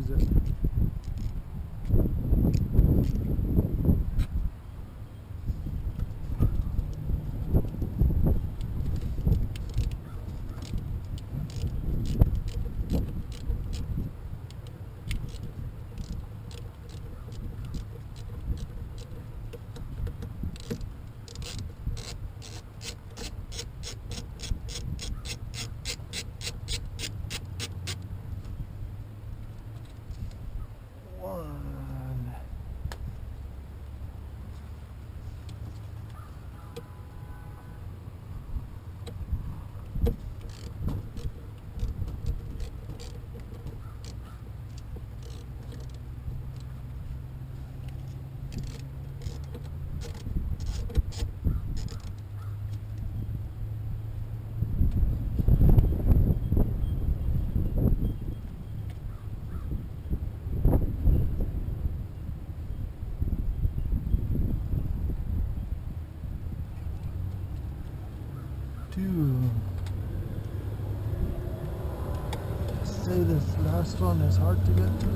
lose it. One. Two. Say this last one is hard to get to.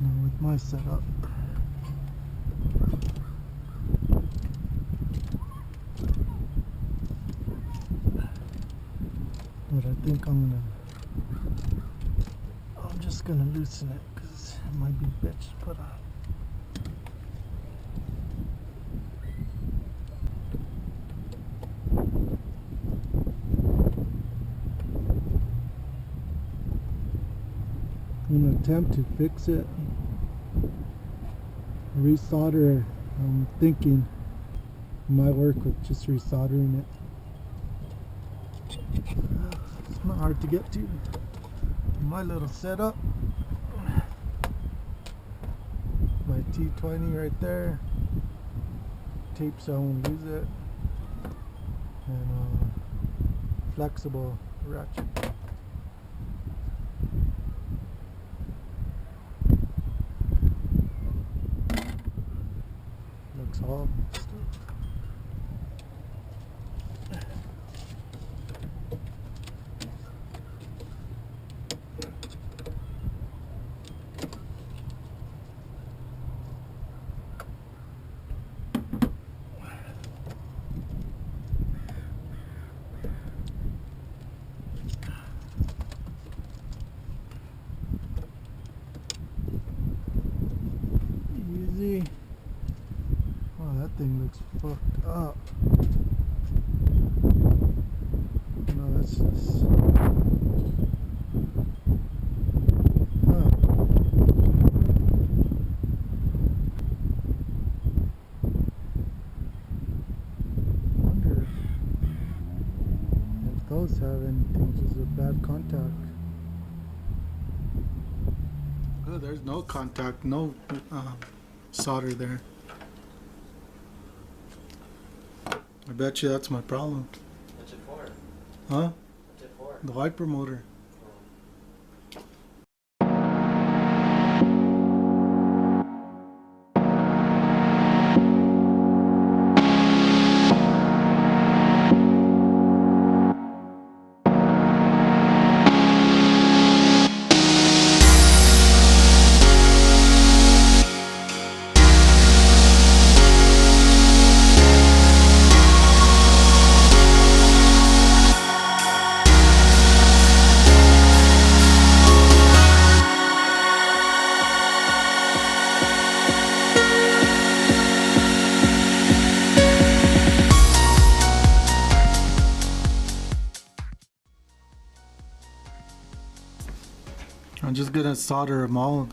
Now with my setup. But I think I'm just gonna loosen it because it might be a bitch to put on. I'm gonna attempt to fix it, resolder. I'm thinking it might work with just resoldering it. It's not hard to get to. My little setup, my T20 right there, tape so I won't lose it, and flexible ratchet. Looks all stuff. Easy. Oh, that thing looks fucked up. No, that's just. Huh. Wonder if those have anything, just a bad contact. Oh, there's no contact, no solder there. I bet you that's my problem. What's it for? Huh? What's it for? The wiper motor. I'm just gonna solder them all.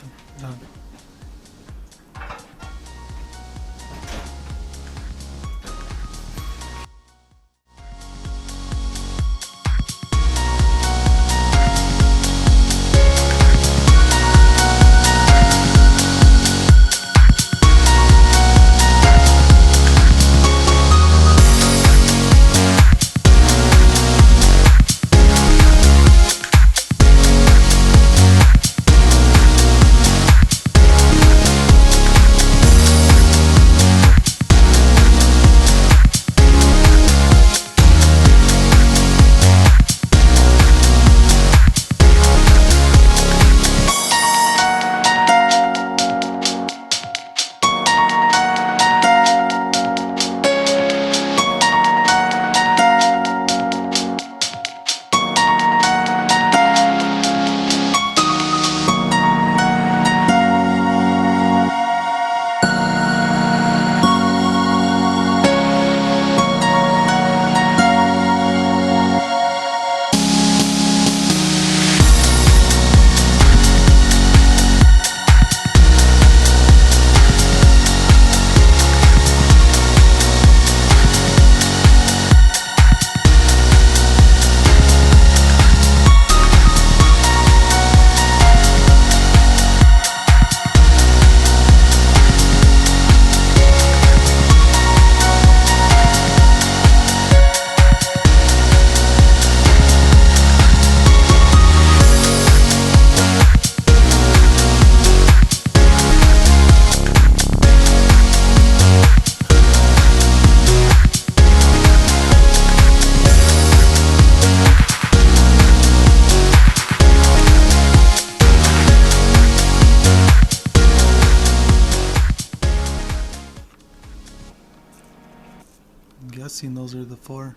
guessing those are the 4.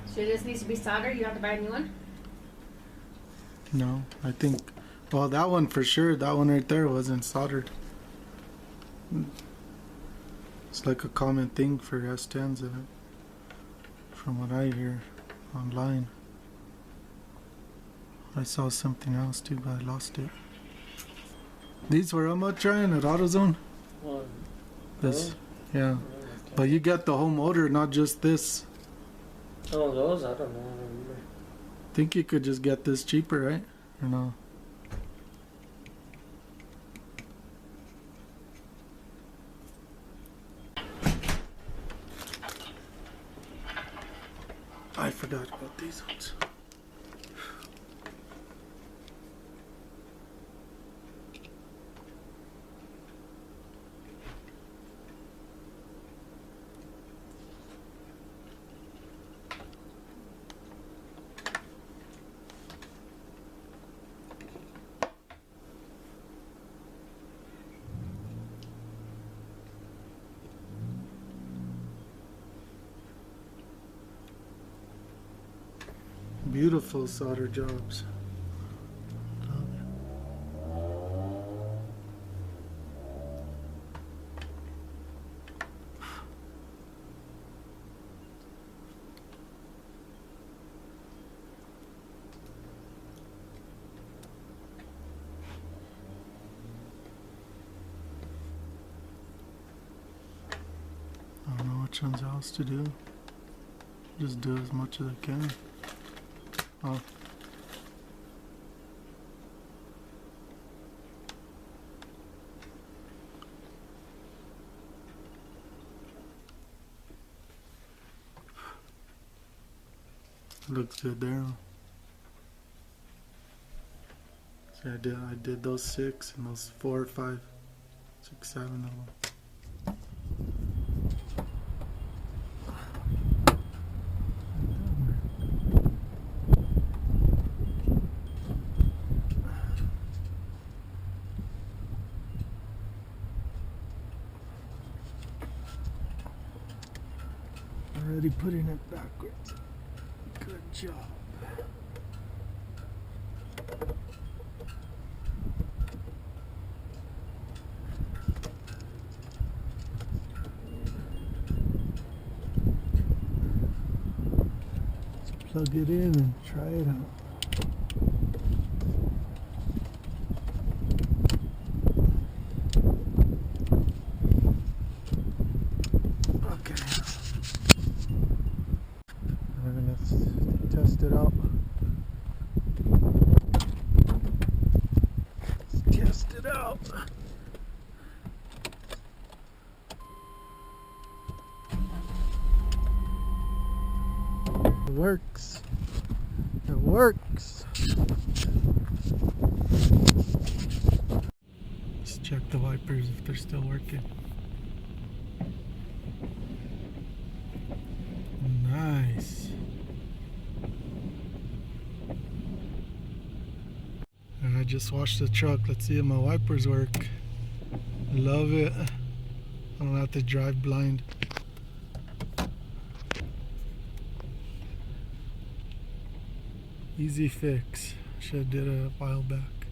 So this needs to be soldered? You have to buy a new one? No, I think, well, that one for sure, that one right there wasn't soldered. It's like a common thing for S10s, from what I hear online. I saw something else too, but I lost it. These were how much, Ryan, at AutoZone? This, yeah. But you get the whole motor, not just this. Oh, those? I don't know. I don't remember. Think you could just get this cheaper, right? Or no? I forgot about these ones. Beautiful solder jobs. I don't know which one's else to do. Just do as much as I can. Oh. Looks good there. See, I did those 6 and those 4, 5, 6, 7 of them. Already putting it backwards. Good job. Let's plug it in and try it out. Test it out. Let's test it out. It works. It works. Let's check the wipers if they're still working. Nice. And I just washed the truck. Let's see if my wipers work. Love it. I don't have to drive blind. Easy fix. Should have did it a while back.